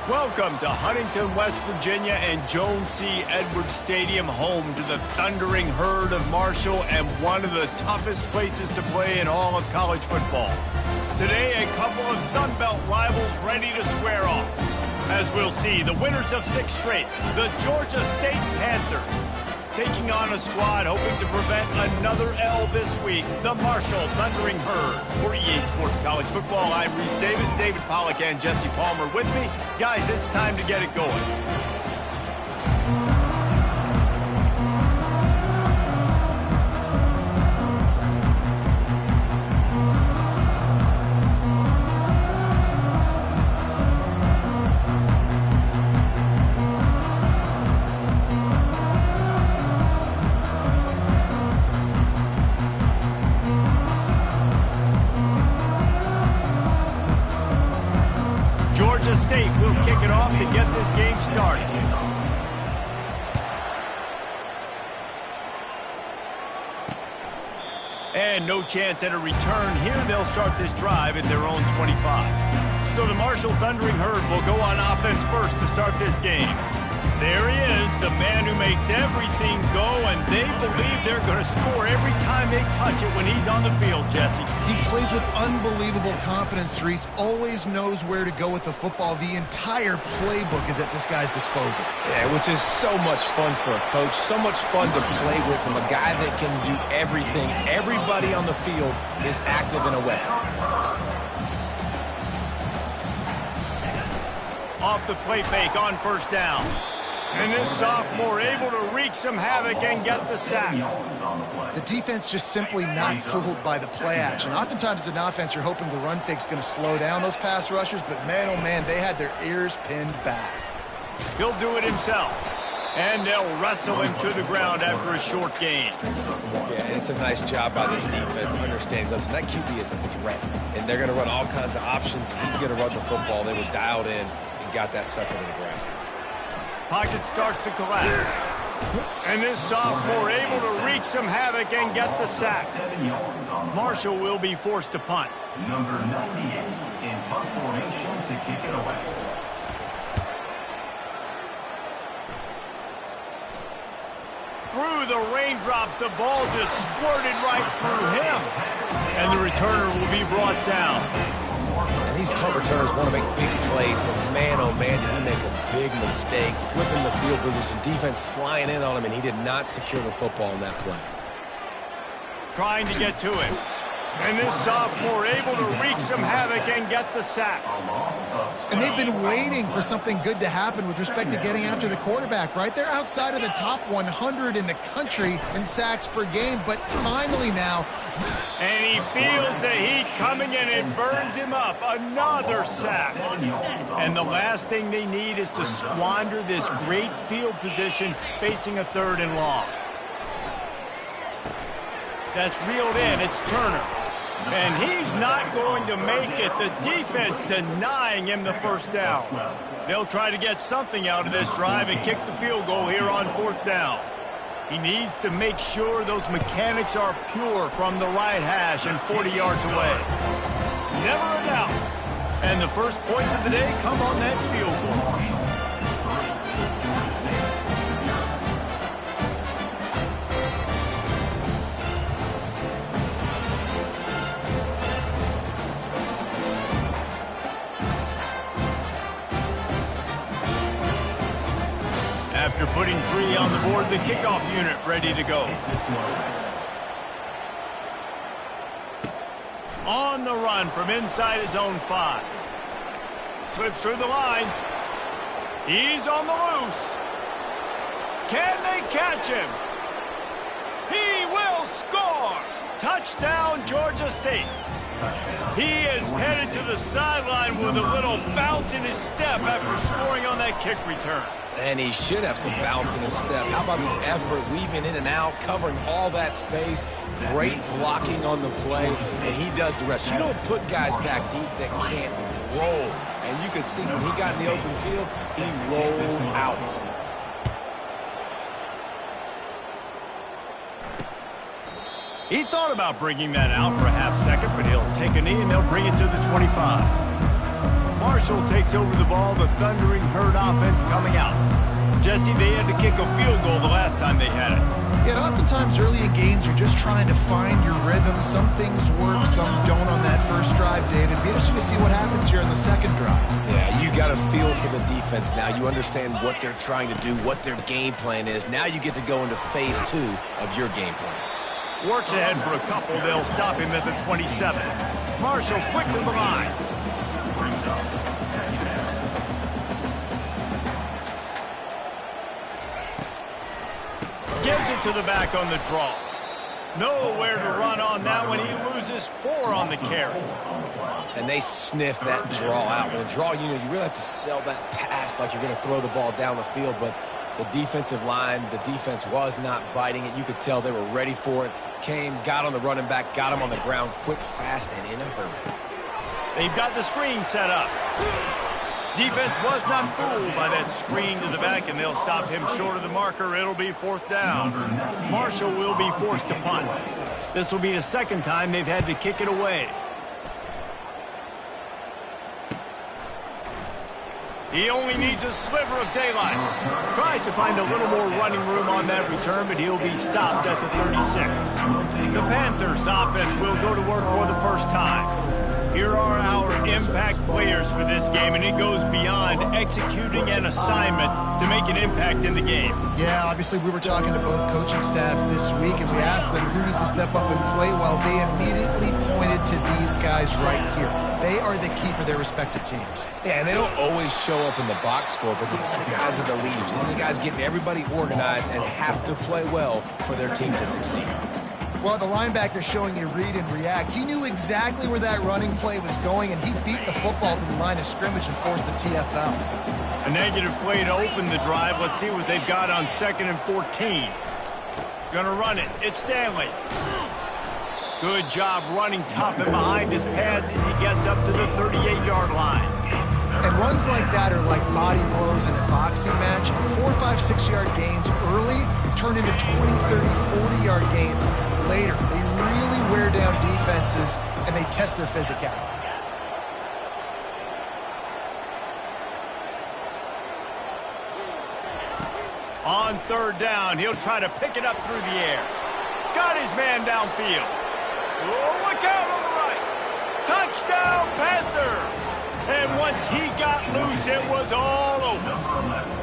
Welcome to Huntington, West Virginia and Joan C. Edwards Stadium, home to the Thundering Herd of Marshall and one of the toughest places to play in all of college football. Today, a couple of Sun Belt rivals ready to square off. As we'll see, the winners of 6 straight, the Georgia State Panthers, taking on a squad hoping to prevent another L this week, the Marshall Thundering Herd. For EA Sports College Football, I'm Reese Davis, David Pollack, and Jesse Palmer with me. Guys, it's time to get it going. Georgia State will kick it off to get this game started. And no chance at a return here. They'll start this drive at their own 25. So the Marshall Thundering Herd will go on offense first to start this game. There he is, the man who makes everything go, and they believe they're going to score every time they touch it when he's on the field, Jesse. He plays with unbelievable confidence, Reese. Always knows where to go with the football. The entire playbook is at this guy's disposal. Yeah, which is so much fun for a coach, so much fun to play with him, a guy that can do everything. Everybody on the field is active in a way. Off the play fake on first down. And this sophomore able to wreak some havoc and get the sack. The defense just simply not fooled by the play action. Oftentimes as an offense, you're hoping the run fake's going to slow down those pass rushers, but man, oh man, they had their ears pinned back. He'll do it himself. And they'll wrestle him to the ground after a short gain. Yeah, it's a nice job by this defense understanding, listen, that QB is a threat, and they're going to run all kinds of options. He's going to run the football. They were dialed in and got that sucker to the ground. Pocket starts to collapse. And this sophomore able to wreak some havoc and get the sack. Marshall will be forced to punt. Number 98 in punt formation to kick it away. Through the raindrops, the ball just squirted right through him. And the returner will be brought down. And these punt returners want to make big plays, but man, oh man, did he make a big mistake. Flipping the field position, defense flying in on him, and he did not secure the football in that play. Trying to get to him. And this sophomore able to wreak some havoc and get the sack. And they've been waiting for something good to happen with respect to getting after the quarterback, right? They're outside of the top 100 in the country in sacks per game, but finally now. And he feels the heat coming in and burns him up. Another sack. And the last thing they need is to squander this great field position facing a 3rd and long. That's reeled in. It's Turner. And he's not going to make it. The defense denying him the first down. They'll try to get something out of this drive and kick the field goal here on 4th down. He needs to make sure those mechanics are pure from the right hash and 40 yards away. Never a doubt. And the first points of the day come on that field goal. After putting 3 on the board, the kickoff unit ready to go. On the run from inside his own 5. Slips through the line. He's on the loose. Can they catch him? He will score! Touchdown, Georgia State. He is headed to the sideline with a little bounce in his step after scoring on that kick return. And he should have some bounce in his step. How about the effort, weaving in and out, covering all that space. Great blocking on the play, and he does the rest. You don't put guys back deep that can't roll. And you could see when he got in the open field, he rolled out. He thought about bringing that out for a half second, but he'll take a knee and they'll bring it to the 25. Marshall takes over the ball, the Thundering Herd offense coming out. Jesse, they had to kick a field goal the last time they had it. Yeah, and oftentimes early in games, you're just trying to find your rhythm. Some things work, some don't on that first drive, David. Be interesting to see what happens here in the second drive. Yeah, you got a feel for the defense now. You understand what they're trying to do, what their game plan is. Now you get to go into phase 2 of your game plan. Works ahead for a couple. They'll stop him at the 27. Marshall quick to the line. Gives it to the back on the draw. Nowhere to run on that one. He loses 4 on the carry. And they sniff that draw out. When a draw, you really have to sell that pass like you're going to throw the ball down the field. But the defensive line, the defense was not biting it. You could tell they were ready for it. Came, got on the running back, got him on the ground quick, fast, and in a hurry. They've got the screen set up. Defense was not fooled by that screen to the back, and they'll stop him short of the marker. It'll be 4th down. Marshall will be forced to punt. This will be the second time they've had to kick it away. He only needs a sliver of daylight. Tries to find a little more running room on that return, but he'll be stopped at the 36. The Panthers offense will go to work for the first time. Here are our impact players for this game, and it goes beyond executing an assignment to make an impact in the game. Yeah, obviously we were talking to both coaching staffs this week, and we asked them who needs to step up and play well. They immediately pointed to these guys right here. They are the key for their respective teams. Yeah, and they don't always show up in the box score, but these are the guys are the leaders. These are the guys getting everybody organized and have to play well for their team to succeed. Well, the linebacker showing you read and react. He knew exactly where that running play was going, and he beat the football to the line of scrimmage and forced the TFL. A negative play to open the drive. Let's see what they've got on 2nd and 14. Gonna run it. It's Stanley. Good job running tough and behind his pads as he gets up to the 38-yard line. And runs like that are like body blows in a boxing match. 4, 5, 6-yard gains early turn into 20, 30, 40-yard gains later. They really wear down defenses, and they test their physicality. On 3rd down, he'll try to pick it up through the air. Got his man downfield. Oh, look out on the right. Touchdown, Panthers! And once he got loose, it was all over.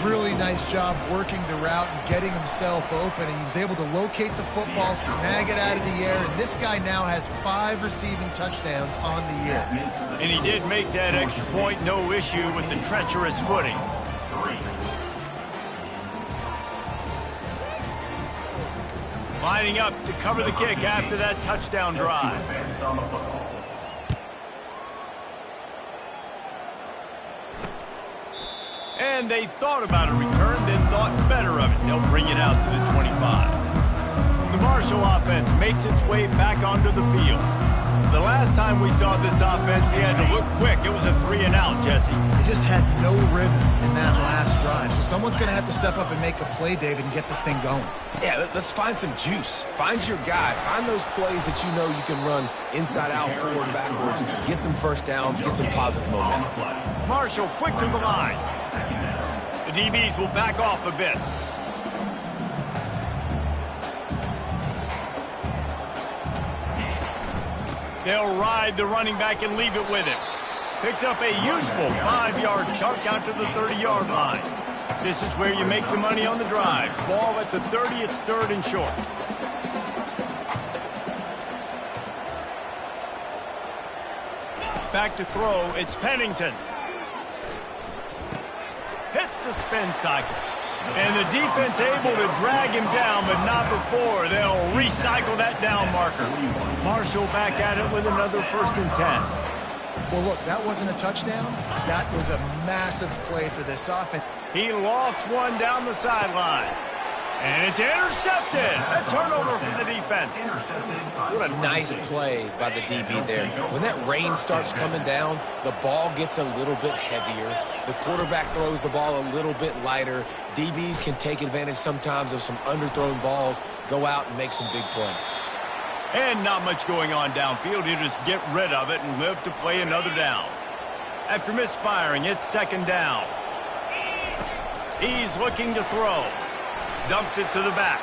Really nice job working the route and getting himself open. And he was able to locate the football, snag it out of the air, and this guy now has 5 receiving touchdowns on the year. And he did make that extra point, no issue with the treacherous footing. Lining up to cover the kick after that touchdown drive. And they thought about a return, then thought better of it. They'll bring it out to the 25. The Marshall offense makes its way back onto the field. The last time we saw this offense, we had to look quick. It was a 3-and-out, Jesse. They just had no rhythm in that last drive. So someone's going to have to step up and make a play, David, and get this thing going. Yeah, let's find some juice. Find your guy. Find those plays that you know you can run inside out, forward, backwards. Get some first downs. Get some positive momentum. Marshall quick to the line. The DBs will back off a bit. They'll ride the running back and leave it with him. Picks up a useful 5-yard chunk out to the 30-yard line. This is where you make the money on the drive. Ball at the 30, it's 3rd and short. Back to throw, it's Pennington. Hits the spin cycle. And the defense able to drag him down, but not before. They'll recycle that down marker. Marshall back at it with another 1st and 10. Well, look, that wasn't a touchdown. That was a massive play for this offense. He lofts one down the sideline. And it's intercepted. A turnover for the defense. What a nice play by the DB there. When that rain starts coming down, the ball gets a little bit heavier. The quarterback throws the ball a little bit lighter. DBs can take advantage sometimes of some underthrown balls, go out and make some big plays. And not much going on downfield. You just get rid of it and live to play another down. After misfiring, it's second down. He's looking to throw. Dumps it to the back.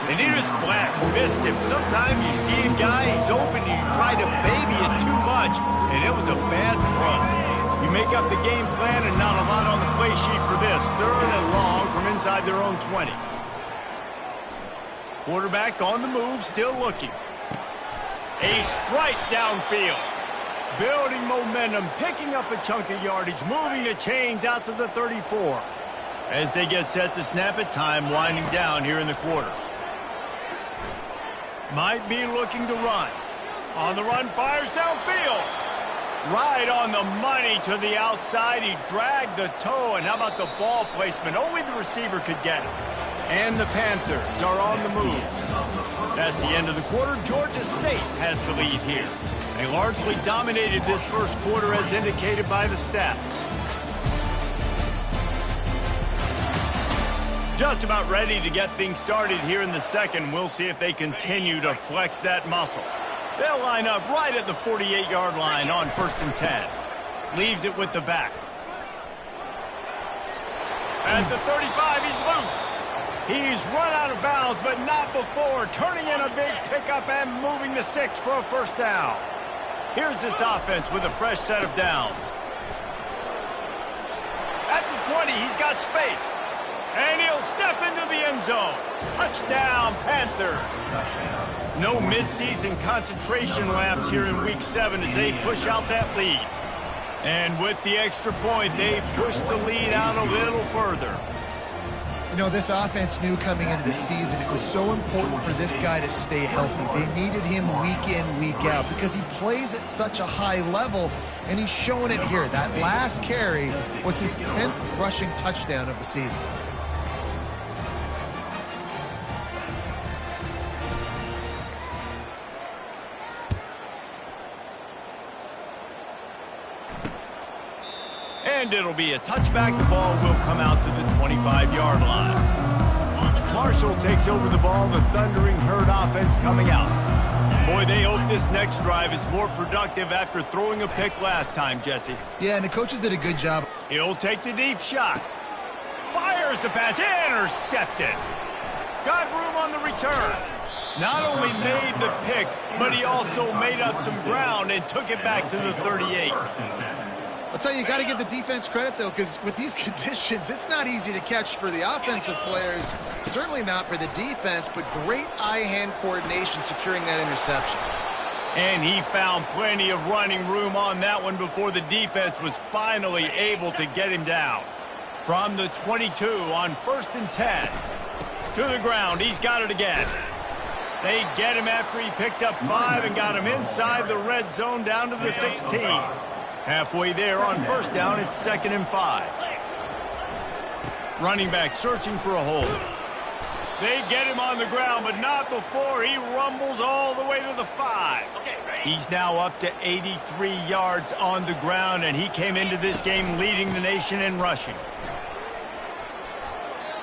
And he just flat missed him. Sometimes you see a guy, he's open, and you try to baby it too much, and it was a bad throw. You make up the game plan and not a lot on the play sheet for this. Third and long from inside their own 20. Quarterback on the move, still looking. A strike downfield. Building momentum, picking up a chunk of yardage, moving the chains out to the 34. As they get set to snap it, time winding down here in the quarter. Might be looking to run. On the run, fires downfield. Right on the money to the outside. He dragged the toe, and how about the ball placement? Only the receiver could get it. And the Panthers are on the move. That's the end of the quarter. Georgia State has the lead here. They largely dominated this first quarter as indicated by the stats. Just about ready to get things started here in the second. We'll see if they continue to flex that muscle. They'll line up right at the 48-yard line on 1st and 10. Leaves it with the back. At the 35, he's loose. He's run out of bounds, but not before. Turning in a big pickup and moving the sticks for a first down. Here's this offense with a fresh set of downs. At the 20, he's got space. And he'll step into the end zone. Touchdown, Panthers. No midseason concentration laps here in Week 7 as they push out that lead. And with the extra point, they push the lead out a little further. You know, this offense knew coming into the season it was so important for this guy to stay healthy. They needed him week in, week out because he plays at such a high level, and he's showing it here. That last carry was his 10th rushing touchdown of the season. And it'll be a touchback. The ball will come out to the 25-yard line. Marshall takes over the ball. The Thundering Herd offense coming out. Boy, they hope this next drive is more productive after throwing a pick last time, Jesse. Yeah, and the coaches did a good job. He'll take the deep shot. Fires the pass. Intercepted. Got room on the return. Not only made the pick, but he also made up some ground and took it back to the 38. I'll tell you got to give the defense credit, though, because with these conditions, it's not easy to catch for the offensive players, certainly not for the defense, but great eye-hand coordination securing that interception. And he found plenty of running room on that one before the defense was finally able to get him down. From the 22 on 1st and 10. To the ground, he's got it again. They get him after he picked up 5 and got him inside the red zone down to the 16. Halfway there on 1st down, it's 2nd and 5. Running back searching for a hole. They get him on the ground, but not before he rumbles all the way to the 5. He's now up to 83 yards on the ground, and he came into this game leading the nation in rushing.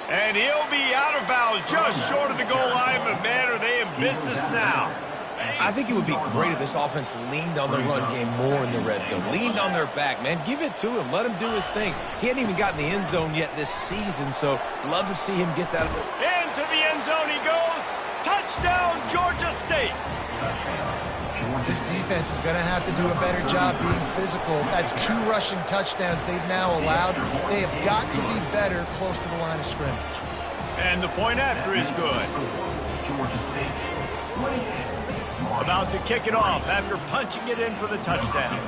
And he'll be out of bounds just short of the goal line, but man, are they in business now. I think it would be great if this offense leaned on the run game more in the red zone. Leaned on their back, man. Give it to him. Let him do his thing. He hadn't even gotten the end zone yet this season, so love to see him get that. Into the end zone he goes. Touchdown, Georgia State. This defense is going to have to do a better job being physical. That's 2 rushing touchdowns they've now allowed. They have got to be better close to the line of scrimmage. And the point after is good. Georgia State, 28. About to kick it off after punching it in for the touchdown.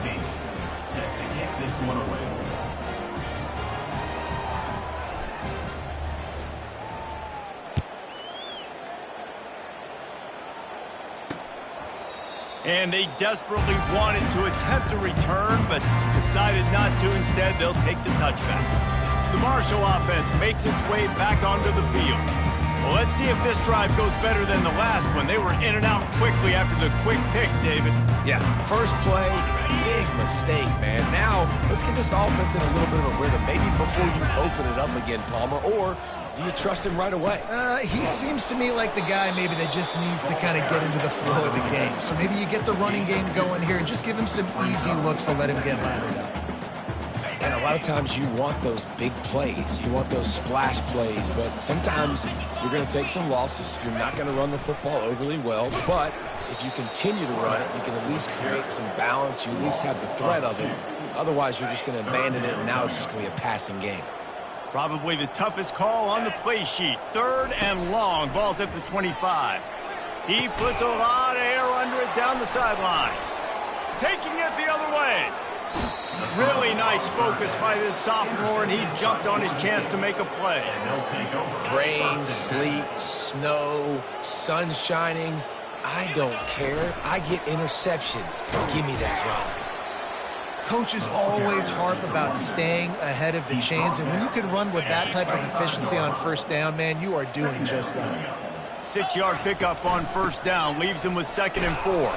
Set to kick this one away. And they desperately wanted to attempt a return, but decided not to. Instead, they'll take the touchback. The Marshall offense makes its way back onto the field. Well, let's see if this drive goes better than the last one. They were in and out quickly after the quick pick, David. Yeah, first play, big mistake, man. Now, let's get this offense in a little bit of a rhythm. Maybe before you open it up again, Palmer, or do you trust him right away? He seems to me like the guy maybe that just needs to kind of get into the flow of the game. So maybe you get the running game going here and just give him some easy looks to let him get lathered up. And a lot of times you want those big plays. You want those splash plays. But sometimes you're going to take some losses. You're not going to run the football overly well. But if you continue to run it, you can at least create some balance. You at least have the threat of it. Otherwise, you're just going to abandon it, and now it's just going to be a passing game. Probably the toughest call on the play sheet. 3rd and long. Ball's at the 25. He puts a lot of air under it down the sideline. Taking it the other way. Really nice focus by this sophomore, and he jumped on his chance to make a play. Rain, sleet, snow, sun shining. I don't care. I get interceptions. Give me that rock. Coaches always harp about staying ahead of the chains, and when you can run with that type of efficiency on 1st down, man, you are doing just that. 6-yard pickup on 1st down leaves him with 2nd and 4.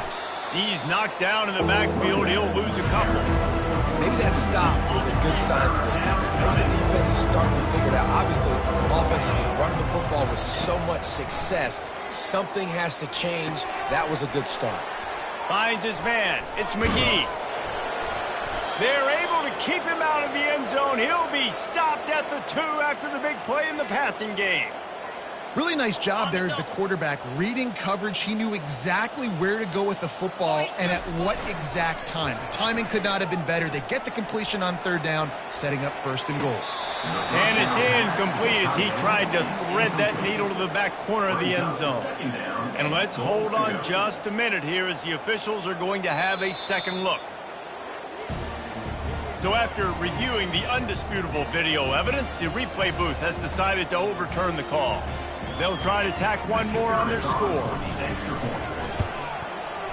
He's knocked down in the backfield. He'll lose a couple. Maybe that stop is a good sign for this defense. Maybe the defense is starting to figure it out. Obviously, offense has been running the football with so much success. Something has to change. That was a good start. Finds his man. It's McGee. They're able to keep him out of the end zone. He'll be stopped at the 2 after the big play in the passing game. Really nice job there as the quarterback. Reading coverage, he knew exactly where to go with the football and at what exact time. The timing could not have been better. They get the completion on 3rd down, setting up 1st and goal. And it's incomplete as he tried to thread that needle to the back corner of the end zone. And let's hold on just a minute here as the officials are going to have a second look. So after reviewing the undisputable video evidence, the replay booth has decided to overturn the call. They'll try to tack one more on their score.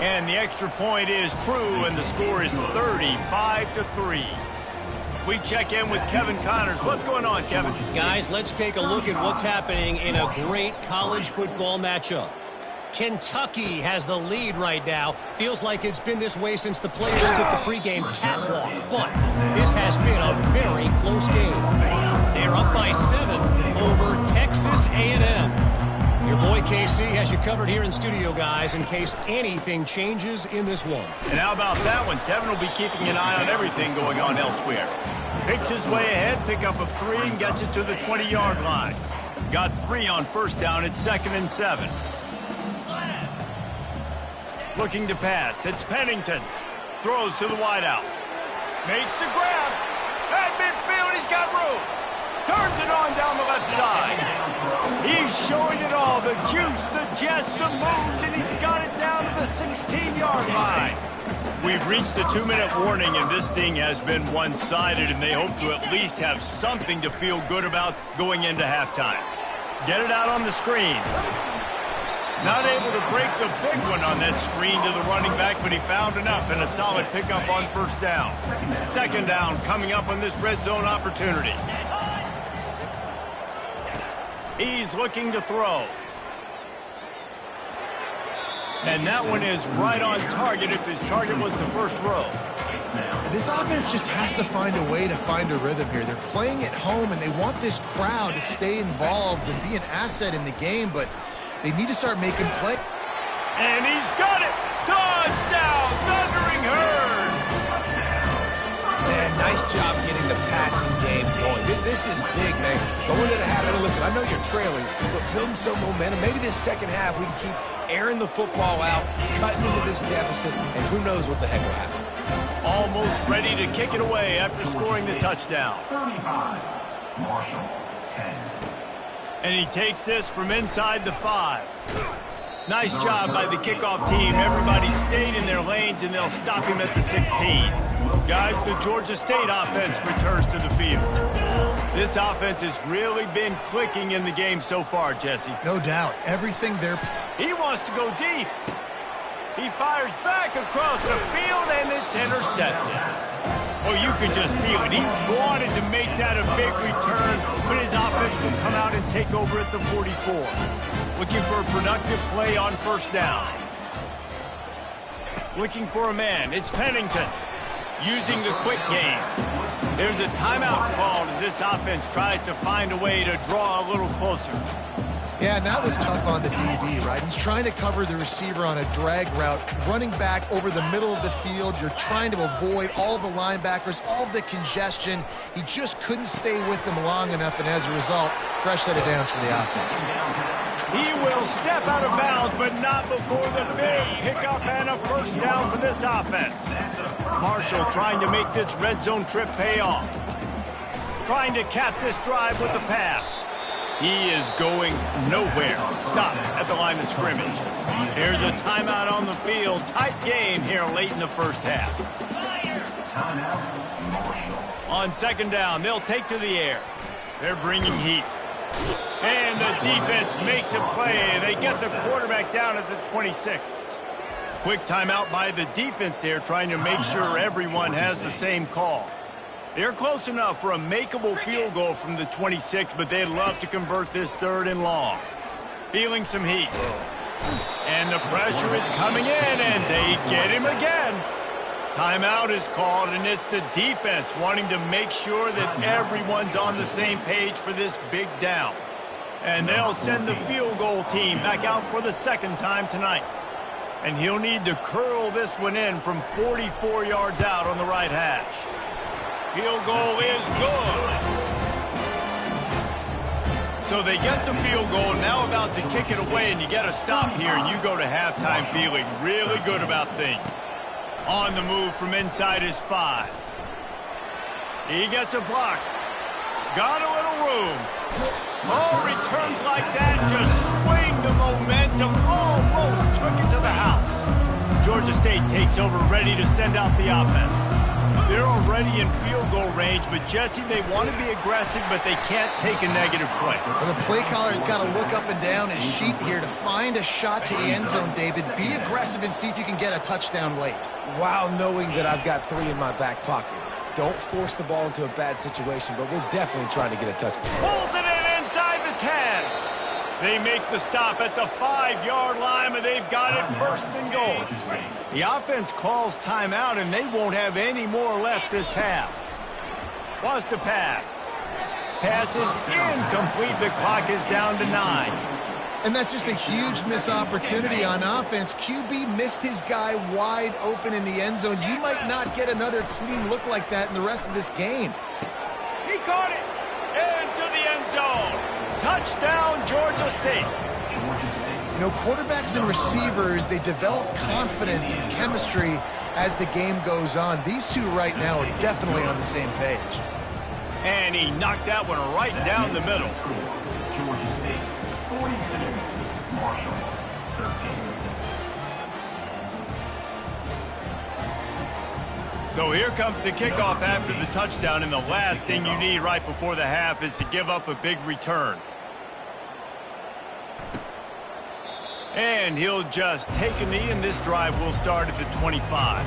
And the extra point is true, and the score is 35-3. We check in with Kevin Connors. What's going on, Kevin? Guys, let's take a look at what's happening in a great college football matchup. Kentucky has the lead right now. Feels like it's been this way since the players took the pregame catwalk. But this has been a very close game. They're up by 7 over Texas A&M. Your boy KC has you covered here in studio, guys, in case anything changes in this one. And how about that one? Kevin will be keeping an eye on everything going on elsewhere. Picks his way ahead, pick up of 3, and gets it to the 20-yard line. Got 3 on 1st down at 2nd and 7. Looking to pass. It's Pennington. Throws to the wideout. Makes the grab. At midfield, he's got room. Turns it on down the left side. He's showing it all. The juice, the jets, the moves, and he's got it down to the 16-yard line. We've reached the 2-minute warning, and this thing has been one-sided, and they hope to at least have something to feel good about going into halftime. Get it out on the screen. Not able to break the big one on that screen to the running back, but he found enough and a solid pickup on 1st down. 2nd down coming up on this red zone opportunity. He's looking to throw. And that one is right on target if his target was the 1st row. This offense just has to find a way to find a rhythm here. They're playing at home, and they want this crowd to stay involved and be an asset in the game, but they need to start making play. And he's got it! Touchdown! Thundering Herd! Man, nice job getting the passing game going. This is big, man. Going into the half, and listen, I know you're trailing, but building some momentum. Maybe this second half we can keep airing the football out, cutting into this deficit, and who knows what the heck will happen. Almost ready to kick it away after scoring the touchdown. 35, Marshall, 10. And he takes this from inside the 5. Nice job by the kickoff team. Everybody stayed in their lanes, and they'll stop him at the 16. Guys, the Georgia State offense returns to the field. This offense has really been clicking in the game so far, Jesse. No doubt. Everything they're... He wants to go deep. He fires back across the field, and it's intercepted. Oh, you could just feel it. He wanted to make that a big return, but his offense will come out and take over at the 44. Looking for a productive play on 1st down. Looking for a man. It's Pennington. Using the quick game. There's a timeout called as this offense tries to find a way to draw a little closer. Yeah, and that was tough on the DB, right? He's trying to cover the receiver on a drag route, running back over the middle of the field. You're trying to avoid all the linebackers, all the congestion. He just couldn't stay with them long enough, and as a result, fresh set of downs for the offense. He will step out of bounds, but not before the big pickup and a first down for this offense. Marshall trying to make this red zone trip pay off. Trying to cap this drive with the pass. He is going nowhere. Stop at the line of scrimmage. Here's a timeout on the field. Tight game here late in the first half. On second down, they'll take to the air. They're bringing heat. And the defense makes a play. They get the quarterback down at the 26. Quick timeout by the defense there, trying to make sure everyone has the same call. They're close enough for a makeable field goal from the 26, but they'd love to convert this third and long. Feeling some heat. And the pressure is coming in, and they get him again. Timeout is called, and it's the defense wanting to make sure that everyone's on the same page for this big down. And they'll send the field goal team back out for the second time tonight. And he'll need to curl this one in from 44 yards out on the right hash. Field goal is good. So they get the field goal, now about to kick it away, and you get a stop here, and you go to halftime feeling really good about things. On the move from inside his 5. He gets a block. Got a little room. Oh, returns like that just swing the momentum. Almost took it to the house. Georgia State takes over, ready to send out the offense. They're already in field goal range, but Jesse, they want to be aggressive, but they can't take a negative play. Well, the play caller's got to look up and down his sheet here to find a shot to the end zone, David. Be aggressive and see if you can get a touchdown late. While knowing that I've got 3 in my back pocket. Don't force the ball into a bad situation, but we're definitely trying to get a touchdown. Pulls it in inside the 10. They make the stop at the 5-yard line, and they've got it first and goal. The offense calls timeout, and they won't have any more left this half. Wants to pass. Pass is incomplete. The clock is down to 9. And that's just a huge missed opportunity on offense. QB missed his guy wide open in the end zone. You might not get another clean look like that in the rest of this game. He caught it into the end zone. Touchdown, Georgia State. You know, quarterbacks and receivers, they develop confidence and chemistry as the game goes on. These two right now are definitely on the same page. And he knocked that one right down the middle. Georgia State 42, Marshall 13. So here comes the kickoff after the touchdown, and the last thing you need right before the half is to give up a big return. And he'll just take a knee, and this drive will start at the 25.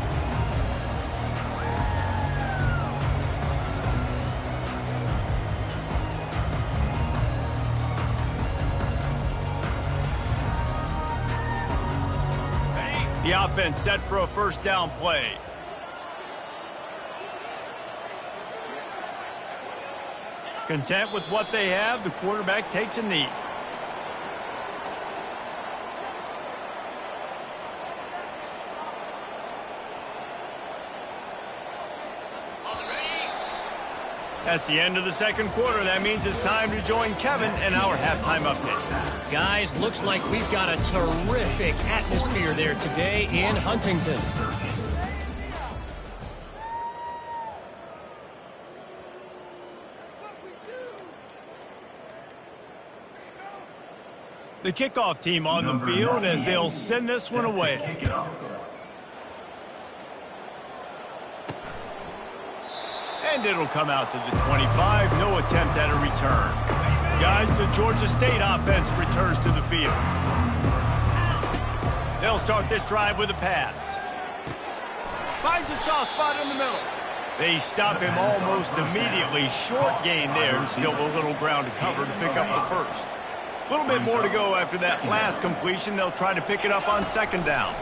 The offense set for a first down play. Content with what they have, the quarterback takes a knee. That's the end of the second quarter. That means it's time to join Kevin in our halftime update. Guys, looks like we've got a terrific atmosphere there today in Huntington. The kickoff team on the field as they'll send this one away. And it'll come out to the 25. No attempt at a return. Guys, the Georgia State offense returns to the field. They'll start this drive with a pass. Finds a soft spot in the middle. They stop him almost immediately. Short gain there, and still a little ground to cover to pick up the first. A little bit more to go after that last completion. They'll try to pick it up on second down.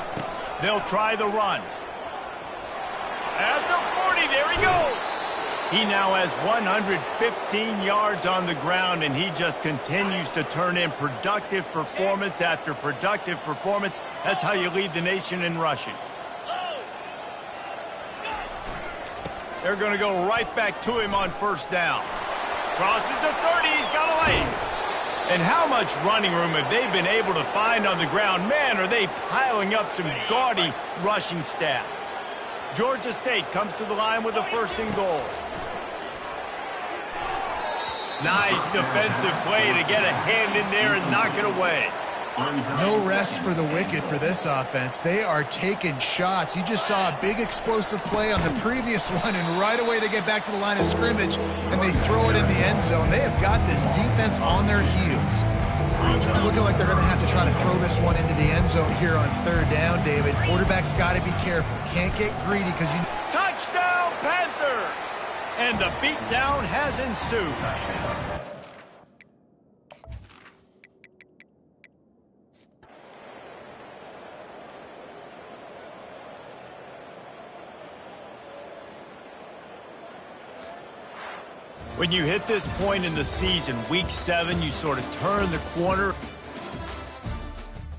They'll try the run. At the 40, there he goes. He now has 115 yards on the ground, and he just continues to turn in productive performance after productive performance. That's how you lead the nation in rushing. They're going to go right back to him on first down. Crosses the 30. He's got a lane. And how much running room have they been able to find on the ground? Man, are they piling up some gaudy rushing stats. Georgia State comes to the line with a 1st and goal. Nice defensive play to get a hand in there and knock it away. No rest for the wicked for this offense. They are taking shots. You just saw a big explosive play on the previous one, and right away they get back to the line of scrimmage, and they throw it in the end zone. They have got this defense on their heels. It's looking like they're going to have to try to throw this one into the end zone here on 3rd down, David. Quarterback's got to be careful. Can't get greedy because you... Touchdown, Panthers! And the beatdown has ensued. When you hit this point in the season, week 7, you sort of turn the corner.